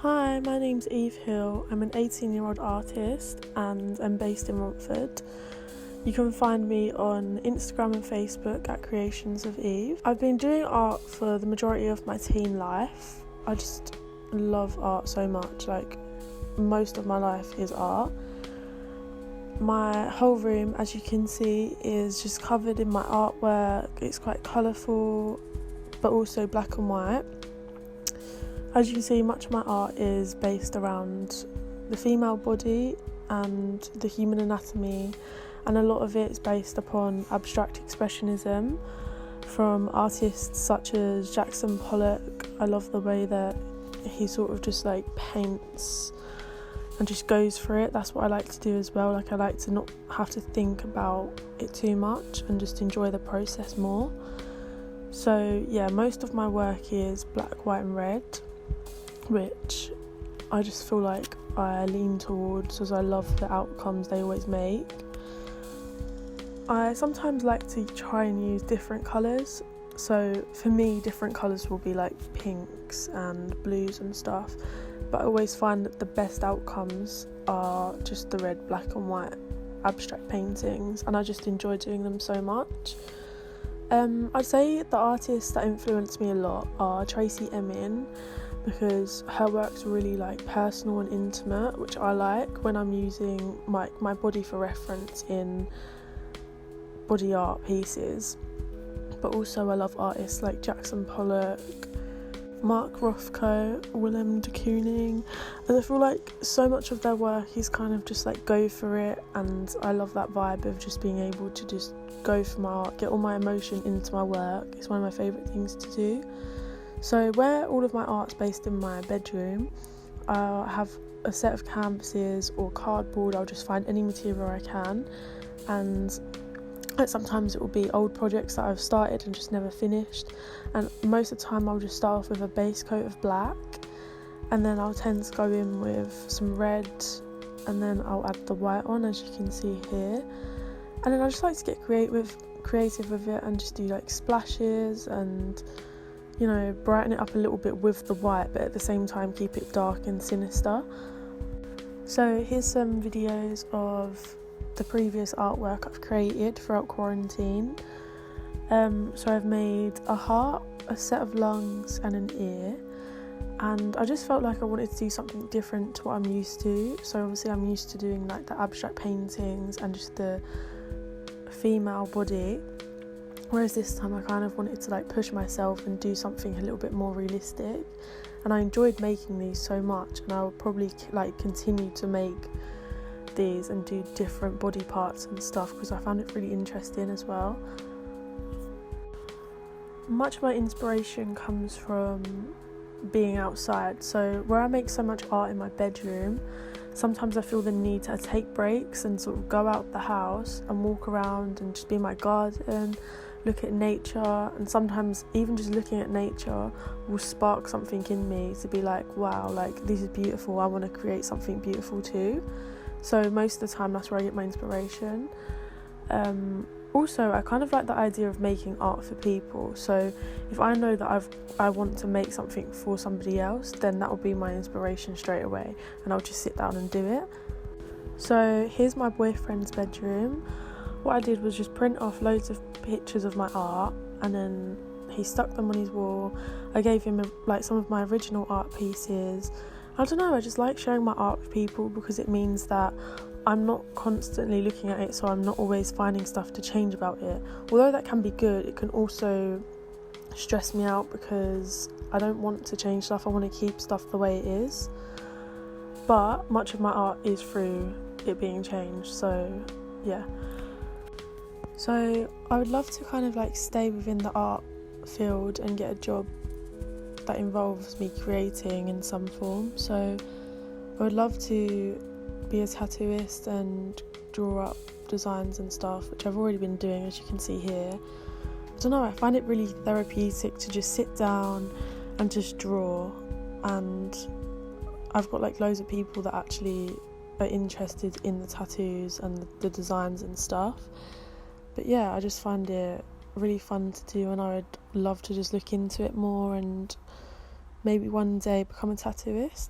Hi, my name's Eve Hill. I'm an 18-year-old artist and I'm based in Romford. You can find me on Instagram and Facebook at creationsofeve. I've been doing art for the majority of my teen life. I just love art so much, like most of my life is art. My whole room, as you can see, is just covered in my artwork. It's quite colourful but also black and white. As you can see, much of my art is based around the female body and the human anatomy, and a lot of it is based upon abstract expressionism from artists such as Jackson Pollock. I love the way that he sort of just like paints and just goes for it. That's what I like to do as well. Like, I like to not have to think about it too much and just enjoy the process more. So yeah, most of my work is black, white and red, which I just feel like I lean towards as I love the outcomes they always make. I sometimes like to try and use different colours. So for me, different colours will be like pinks and blues and stuff, but I always find that the best outcomes are just the red, black and white abstract paintings, and I just enjoy doing them so much. I'd say the artists that influence me a lot are Tracy Emin, because her work's really like personal and intimate, which I like when I'm using my body for reference in body art pieces. But also I love artists like Jackson Pollock, Mark Rothko, Willem de Kooning, and I feel like so much of their work is kind of just like go for it, and I love that vibe of just being able to just go for my art, get all my emotion into my work. It's one of my favourite things to do. So where all of my art's based in my bedroom, I have a set of canvases or cardboard. I'll just find any material I can, and sometimes it will be old projects that I've started and just never finished, and most of the time I'll just start off with a base coat of black, and then I'll tend to go in with some red, and then I'll add the white on, as you can see here. And then I just like to get creative with it and just do like splashes and, you know, brighten it up a little bit with the white, but at the same time keep it dark and sinister. So here's some videos of the previous artwork I've created throughout quarantine. So I've made a heart, a set of lungs and an ear, and I just felt like I wanted to do something different to what I'm used to. So obviously I'm used to doing like the abstract paintings and just the female body, whereas this time I kind of wanted to like push myself and do something a little bit more realistic, and I enjoyed making these so much, and I will probably like continue to make these and do different body parts and stuff because I found it really interesting as well. Much of my inspiration comes from being outside. So where I make so much art in my bedroom, sometimes I feel the need to take breaks and sort of go out the house and walk around and just be in my garden, look at nature, and sometimes even just looking at nature will spark something in me to be like, wow, like this is beautiful, I want to create something beautiful too. So most of the time that's where I get my inspiration. Also, I kind of like the idea of making art for people. So if I know that I want to make something for somebody else, then that will be my inspiration straight away, and I'll just sit down and do it. So here's my boyfriend's bedroom. What I did was just print off loads of pictures of my art, and then he stuck them on his wall. I gave him like some of my original art pieces. I don't know, I just like sharing my art with people because it means that I'm not constantly looking at it, so I'm not always finding stuff to change about it. Although that can be good, it can also stress me out because I don't want to change stuff. I want to keep stuff the way it is. But much of my art is through it being changed, so yeah. So I would love to kind of like stay within the art field and get a job that involves me creating in some form. So I would love to be a tattooist and draw up designs and stuff, which I've already been doing, as you can see here. I don't know, I find it really therapeutic to just sit down and just draw, and I've got like loads of people that actually are interested in the tattoos and the designs and stuff. But yeah, I just find it really fun to do, and I would love to just look into it more and maybe one day become a tattooist.